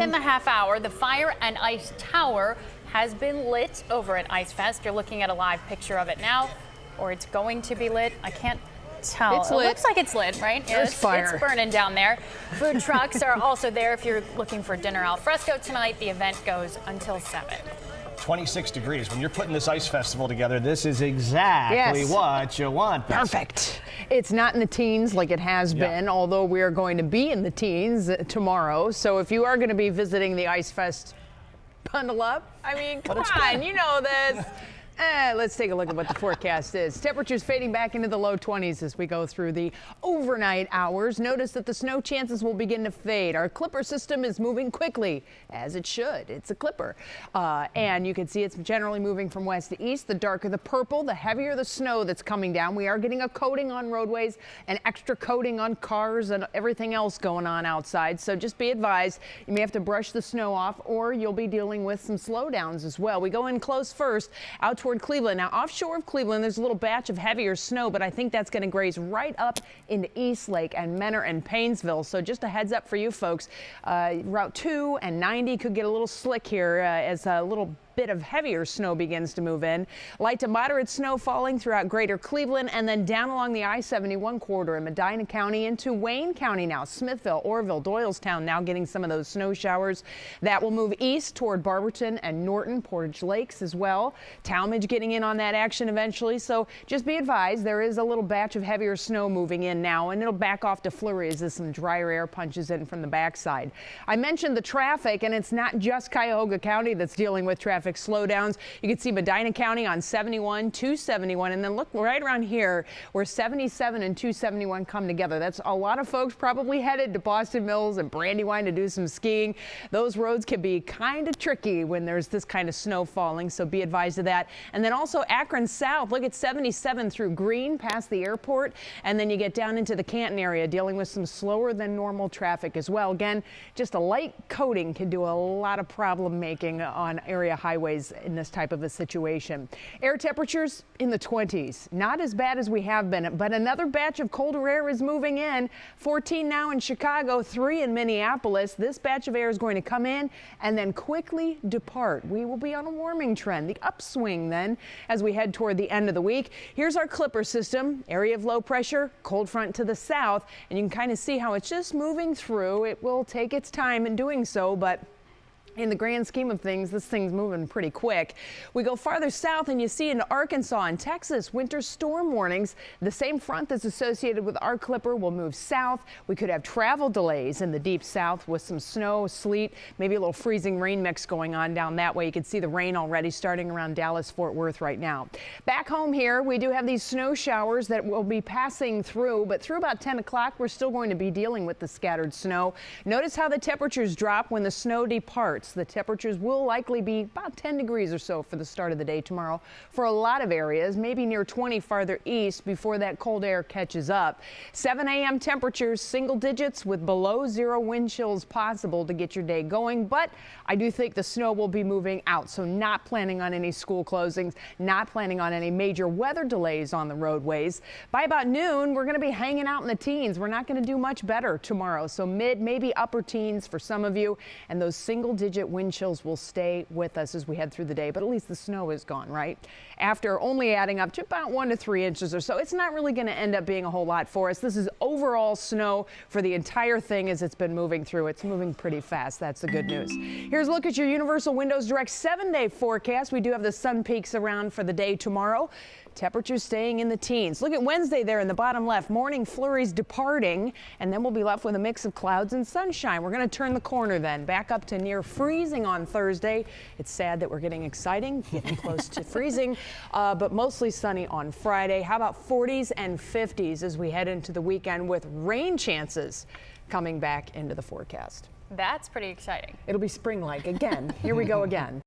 within the half hour, the Fire and Ice Tower has been lit over at Ice Fest. You're looking at a live picture of it now, or it's going to be lit. I can't tell. It's lit. It looks like it's lit, right? There's fire. It's burning down there. Food trucks are also there if you're looking for dinner al fresco tonight. The event goes until 7. 26 degrees. When you're putting this ice festival together, this is exactly what you want. Perfect. It's not in the teens like it has been, although we are going to be in the teens tomorrow. So if you are going to be visiting the Ice Fest, bundle up. I mean, come on, you know this. Let's take a look at what the forecast is. Temperatures fading back into the low 20s as we go through the overnight hours. Notice that the snow chances will begin to fade. Our Clipper system is moving quickly, as it should. It's a Clipper. And you can see it's generally moving from west to east. The darker the purple, the heavier the snow that's coming down. We are getting a coating on roadways, an extra coating on cars and everything else going on outside. So just be advised, you may have to brush the snow off, or you'll be dealing with some slowdowns as well. We go in close first, out toward Cleveland. Now, offshore of Cleveland, there's a little batch of heavier snow, but I think that's going to graze right up into Eastlake and Menor and Paynesville. So just a heads up for you folks. Route 2 and 90 could get a little slick here as a little bit of heavier snow begins to move in. Light to moderate snow falling throughout greater Cleveland and then down along the I-71 corridor in Medina County into Wayne County now. Smithville, Orville, Doylestown now getting some of those snow showers. That will move east toward Barberton and Norton, Portage Lakes as well. Talmadge getting in on that action eventually. So just be advised, there is a little batch of heavier snow moving in now, and it'll back off to flurries as some drier air punches in from the backside. I mentioned the traffic, and it's not just Cuyahoga County that's dealing with traffic slowdowns. You can see Medina County on 71, 271, and then look right around here where 77 and 271 come together. That's a lot of folks probably headed to Boston Mills and Brandywine to do some skiing. Those roads can be kind of tricky when there's this kind of snow falling, so be advised of that. And then also Akron South, look at 77 through Greene past the airport, and then you get down into the Canton area dealing with some slower than normal traffic as well. Again, just a light coating can do a lot of problem making on area highways in this type of a situation. Air temperatures in the 20s. Not as bad as we have been, but another batch of colder air is moving in. 14 now in Chicago, 3 in Minneapolis. This batch of air is going to come in and then quickly depart. We will be on a warming trend, the upswing then as we head toward the end of the week. Here's our Clipper system, area of low pressure, cold front to the south, and you can kind of see how it's just moving through. It will take its time in doing so, but in the grand scheme of things, this thing's moving pretty quick. We go farther south and you see into Arkansas and Texas, winter storm warnings. The same front that's associated with our Clipper will move south. We could have travel delays in the deep south with some snow, sleet, maybe a little freezing rain mix going on down that way. You can see the rain already starting around Dallas, Fort Worth right now. Back home here, we do have these snow showers that will be passing through, but through about 10 o'clock, we're still going to be dealing with the scattered snow. Notice how the temperatures drop when the snow departs. The temperatures will likely be about 10 degrees or so for the start of the day tomorrow for a lot of areas, maybe near 20 farther east before that cold air catches up. 7 a.m. temperatures, single digits with below zero wind chills possible to get your day going. But I do think the snow will be moving out, so not planning on any school closings, not planning on any major weather delays on the roadways. By about noon, we're going to be hanging out in the teens. We're not going to do much better tomorrow, so mid, maybe upper teens for some of you, and those single digit wind chills will stay with us as we head through the day, but at least the snow is gone, right? After only adding up to about 1 to 3 inches or so, it's not really going to end up being a whole lot for us. This is overall snow for the entire thing as it's been moving through. It's moving pretty fast. That's the good news. Here's a look at your Universal Windows Direct 7-day forecast. We do have the sun peaks around for the day tomorrow. Temperatures staying in the teens. Look at Wednesday there in the bottom left. Morning flurries departing, and then we'll be left with a mix of clouds and sunshine. We're going to turn the corner then, back up to near freezing on Thursday. It's sad that we're getting close to freezing, but mostly sunny on Friday. How about 40s and 50s as we head into the weekend with rain chances coming back into the forecast? That's pretty exciting. It'll be spring-like again. Here we go again.